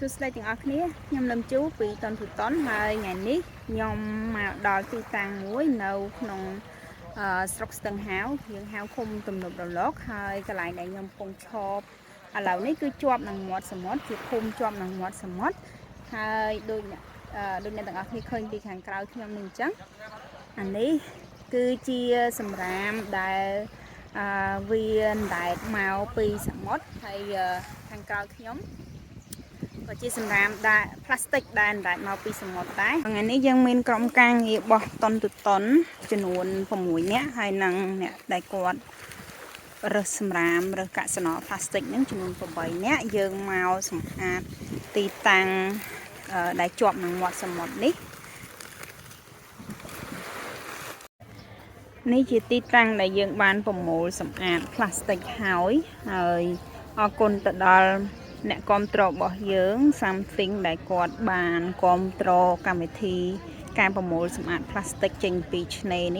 សួស្តីទាំងអស់គ្នាខ្ញុំលឹមជូពីតនទូតនហើយថ្ងៃនេះខ្ញុំមកដល់ទីតាំងមួយនៅក្នុងស្រុកស្ទឹងហាវយើងហៅឃុំទំនប់រលកហើយកន្លែងដែលខ្ញុំកំពុងឈប់ឥឡូវនេះគឺជាប់នឹងមាត់សមុទ្រជាភូមិជាប់នឹងមាត់សមុទ្រហើយដូចអ្នកទាំងអស់គ្នាឃើញពីខាងក្រៅខ្ញុំនេះអញ្ចឹងអានេះគឺជាសម្រាមដែលវាដែតមកពីសមុទ្រហើយខាងក្រៅខ្ញុំក៏ជាសម្រាមដែលផ្លាស្ទិកដែលដែតមកពីសមុទ្រដែរថ្ងៃនេះយើងមានក្រុមការងារបោះតុនទូតុនចំនួន6នាក់ហើយនឹងអ្នកដែលគាត់រើសសម្រាមរើសកាកសំណល់ផ្លាស្ទិកហ្នឹងចំនួន8នាក់យើងមកសម្អាតទីតាំងដែលជាប់នឹងមាត់សមុទ្រនេះជាទីតាំងដែលយើងបានប្រមូលសម្អាតផ្លាស្ទិកហើយអរគុណទៅដល់អ្នកគាំទ្ររបស់យើង Something ដែលគាត់បានគាំទ្រកម្មវិធីការប្រមូលសម្អាតផ្លាស្ទិកចេញពីឆ្នេរនេះ